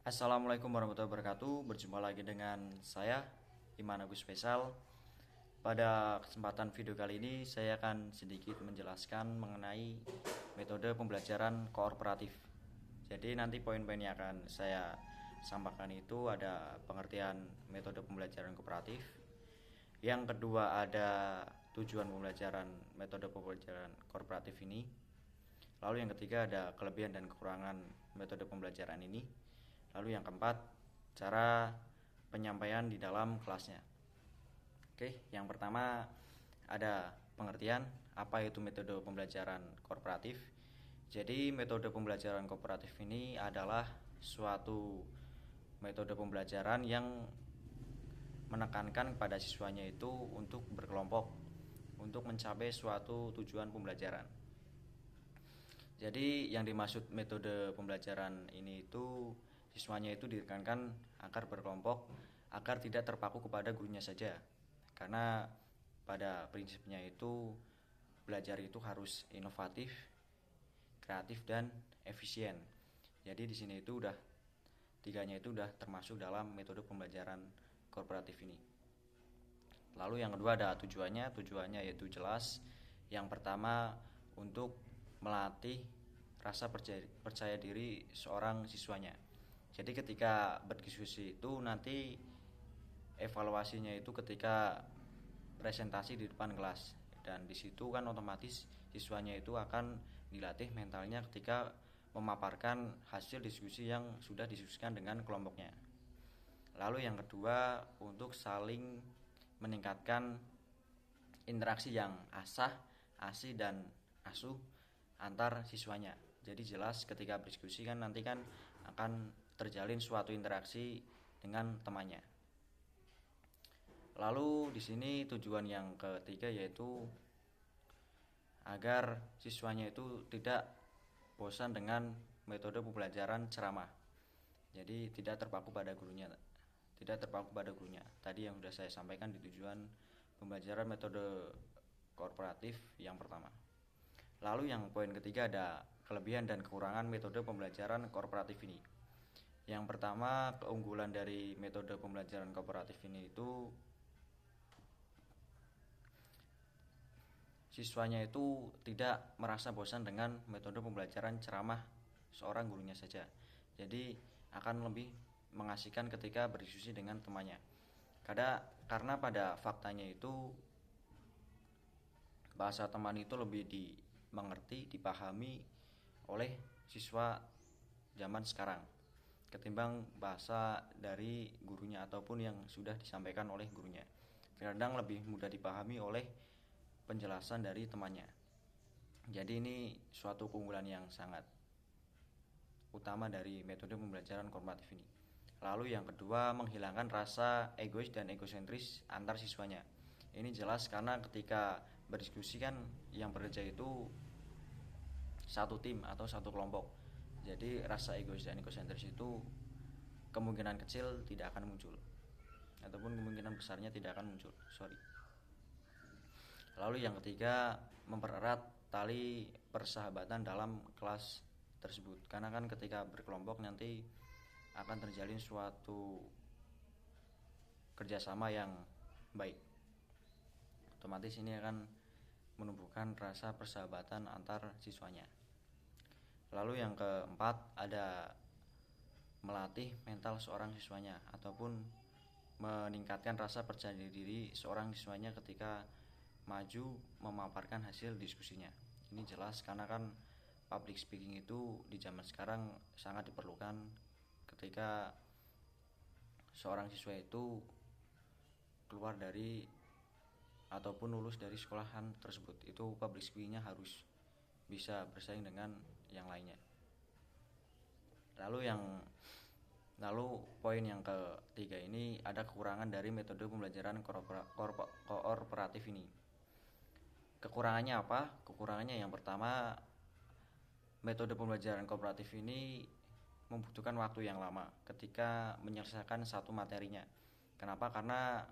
Assalamualaikum warahmatullahi wabarakatuh. Berjumpa lagi dengan saya, Iman Agus Faisal. Pada kesempatan video kali ini saya akan sedikit menjelaskan mengenai metode pembelajaran kooperatif. Jadi nanti poin-poin yang akan saya sampaikan itu ada pengertian metode pembelajaran kooperatif. Yang kedua ada tujuan pembelajaran metode pembelajaran kooperatif ini. Lalu yang ketiga ada kelebihan dan kekurangan metode pembelajaran ini. Lalu yang keempat, cara penyampaian di dalam kelasnya. Oke, yang pertama ada pengertian apa itu metode pembelajaran kooperatif. Jadi metode pembelajaran kooperatif ini adalah suatu metode pembelajaran yang menekankan pada siswanya itu untuk berkelompok untuk mencapai suatu tujuan pembelajaran. Jadi yang dimaksud metode pembelajaran ini itu siswanya itu ditekankan agar berkelompok, agar tidak terpaku kepada gurunya saja. Karena pada prinsipnya itu belajar itu harus inovatif, kreatif dan efisien. Jadi di sini itu udah tiganya itu udah termasuk dalam metode pembelajaran kooperatif ini. Lalu yang kedua ada tujuannya yaitu jelas. Yang pertama untuk melatih rasa percaya diri seorang siswanya. Jadi ketika berdiskusi itu nanti evaluasinya itu ketika presentasi di depan kelas, dan di situ kan otomatis siswanya itu akan dilatih mentalnya ketika memaparkan hasil diskusi yang sudah didiskusikan dengan kelompoknya. Lalu yang kedua untuk saling meningkatkan interaksi yang asih dan asuh antar siswanya. Jadi jelas ketika berdiskusi kan nanti kan akan terjalin suatu interaksi dengan temannya. Lalu di sini tujuan yang ketiga yaitu agar siswanya itu tidak bosan dengan metode pembelajaran ceramah. Jadi tidak terpaku pada gurunya. Tadi yang sudah saya sampaikan di tujuan pembelajaran metode kooperatif yang pertama. Lalu yang poin ketiga ada kelebihan dan kekurangan metode pembelajaran kooperatif ini. Yang pertama, keunggulan dari metode pembelajaran kooperatif ini itu siswanya itu tidak merasa bosan dengan metode pembelajaran ceramah seorang gurunya saja. Jadi akan lebih mengasihkan ketika berdiskusi dengan temannya. Karena pada faktanya itu bahasa teman itu lebih dimengerti, dipahami oleh siswa zaman sekarang ketimbang bahasa dari gurunya ataupun yang sudah disampaikan oleh gurunya. Kadang lebih mudah dipahami oleh penjelasan dari temannya. Jadi ini suatu keunggulan yang sangat utama dari metode pembelajaran kooperatif ini. Lalu yang kedua, menghilangkan rasa egois dan egosentris antar siswanya. Ini jelas karena ketika berdiskusi kan yang bekerja itu satu tim atau satu kelompok. Jadi rasa egois dan egosentris itu kemungkinan kecil tidak akan muncul, ataupun kemungkinan besarnya tidak akan muncul. Lalu yang ketiga, mempererat tali persahabatan dalam kelas tersebut. Karena kan ketika berkelompok nanti akan terjalin suatu kerjasama yang baik. Otomatis ini akan menumbuhkan rasa persahabatan antar siswanya. Lalu yang keempat ada melatih mental seorang siswanya ataupun meningkatkan rasa percaya diri seorang siswanya ketika maju memaparkan hasil diskusinya. Ini jelas karena kan public speaking itu di zaman sekarang sangat diperlukan ketika seorang siswa itu keluar dari ataupun lulus dari sekolahan tersebut. Itu public speakingnya harus bisa bersaing dengan yang lainnya. Lalu poin yang ketiga ini ada kekurangan dari metode pembelajaran kooperatif ini. Kekurangannya apa? Kekurangannya yang pertama, metode pembelajaran kooperatif ini membutuhkan waktu yang lama ketika menyelesaikan satu materinya. Kenapa? Karena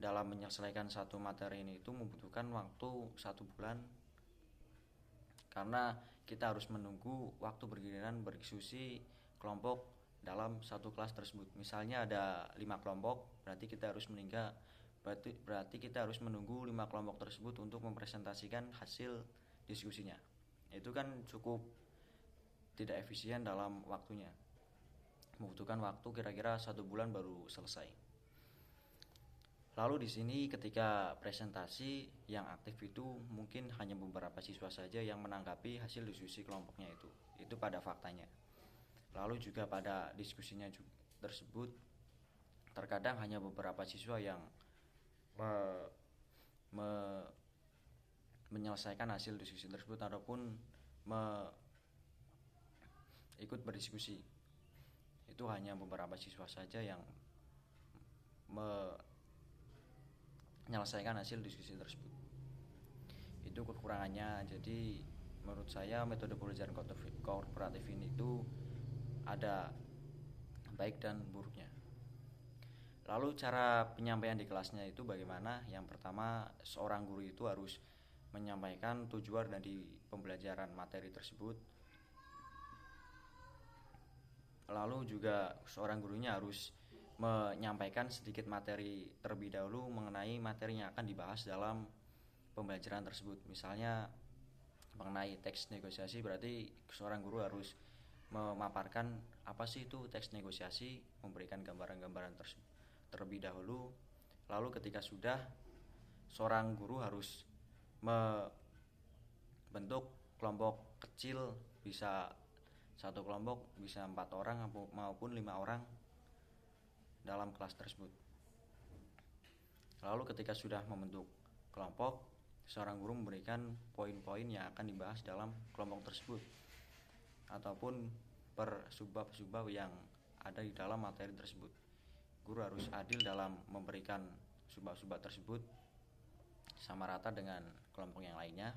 dalam menyelesaikan satu materi ini itu membutuhkan waktu 1 bulan, karena kita harus menunggu waktu bergiliran berdiskusi kelompok dalam satu kelas tersebut. Misalnya ada 5 kelompok, berarti kita harus berarti kita harus menunggu 5 kelompok tersebut untuk mempresentasikan hasil diskusinya. Itu kan cukup tidak efisien dalam waktunya, membutuhkan waktu kira-kira 1 bulan baru selesai. Lalu di sini ketika presentasi yang aktif itu mungkin hanya beberapa siswa saja yang menanggapi hasil diskusi kelompoknya itu. Itu pada faktanya. Lalu juga pada diskusinya tersebut terkadang hanya beberapa siswa yang menyelesaikan hasil diskusi tersebut ataupun ikut berdiskusi. Itu hanya beberapa siswa saja yang menyelesaikan hasil diskusi tersebut. Itu kekurangannya. Jadi menurut saya metode pembelajaran kooperatif ini itu ada baik dan buruknya. Lalu cara penyampaian di kelasnya itu bagaimana? Yang pertama, seorang guru itu harus menyampaikan tujuan dari pembelajaran materi tersebut. Lalu juga seorang gurunya harus menyampaikan sedikit materi terlebih dahulu mengenai materi yang akan dibahas dalam pembelajaran tersebut. Misalnya mengenai teks negosiasi, berarti seorang guru harus memaparkan apa sih itu teks negosiasi, memberikan gambaran-gambaran terlebih dahulu. Lalu ketika sudah, seorang guru harus membentuk kelompok kecil, bisa satu kelompok bisa 4 orang maupun 5 orang dalam kelas tersebut. Lalu ketika sudah membentuk kelompok, seorang guru memberikan poin-poin yang akan dibahas dalam kelompok tersebut ataupun per subbab yang ada di dalam materi tersebut. Guru harus adil dalam memberikan subbab tersebut sama rata dengan kelompok yang lainnya.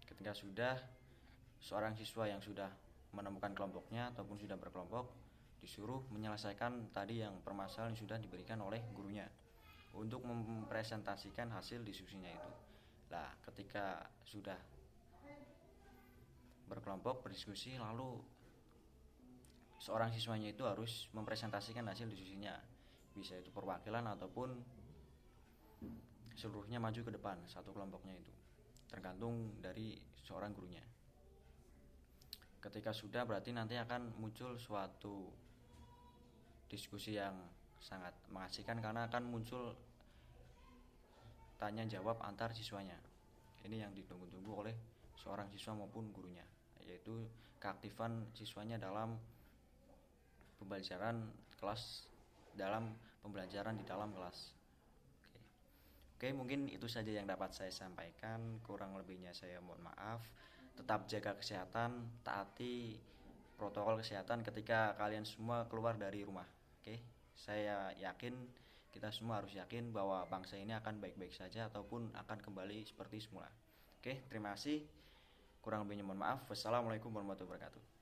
Ketika sudah, seorang siswa yang sudah menemukan kelompoknya ataupun sudah berkelompok disuruh menyelesaikan tadi yang permasalahan yang sudah diberikan oleh gurunya untuk mempresentasikan hasil diskusinya itu. Nah, ketika sudah berkelompok berdiskusi, lalu seorang siswanya itu harus mempresentasikan hasil diskusinya. Bisa itu perwakilan ataupun seluruhnya maju ke depan satu kelompoknya itu. Tergantung dari seorang gurunya. Ketika sudah, berarti nanti akan muncul suatu diskusi yang sangat mengasihkan karena akan muncul tanya jawab antar siswanya. Ini yang ditunggu-tunggu oleh seorang siswa maupun gurunya, yaitu keaktifan siswanya dalam pembelajaran di dalam kelas. Oke, mungkin itu saja yang dapat saya sampaikan. Kurang lebihnya saya mohon maaf. Tetap jaga kesehatan, taati protokol kesehatan ketika kalian semua keluar dari rumah. Oke, saya yakin, kita semua harus yakin bahwa bangsa ini akan baik-baik saja ataupun akan kembali seperti semula. Oke, terima kasih. Kurang lebihnya mohon maaf. Wassalamualaikum warahmatullahi wabarakatuh.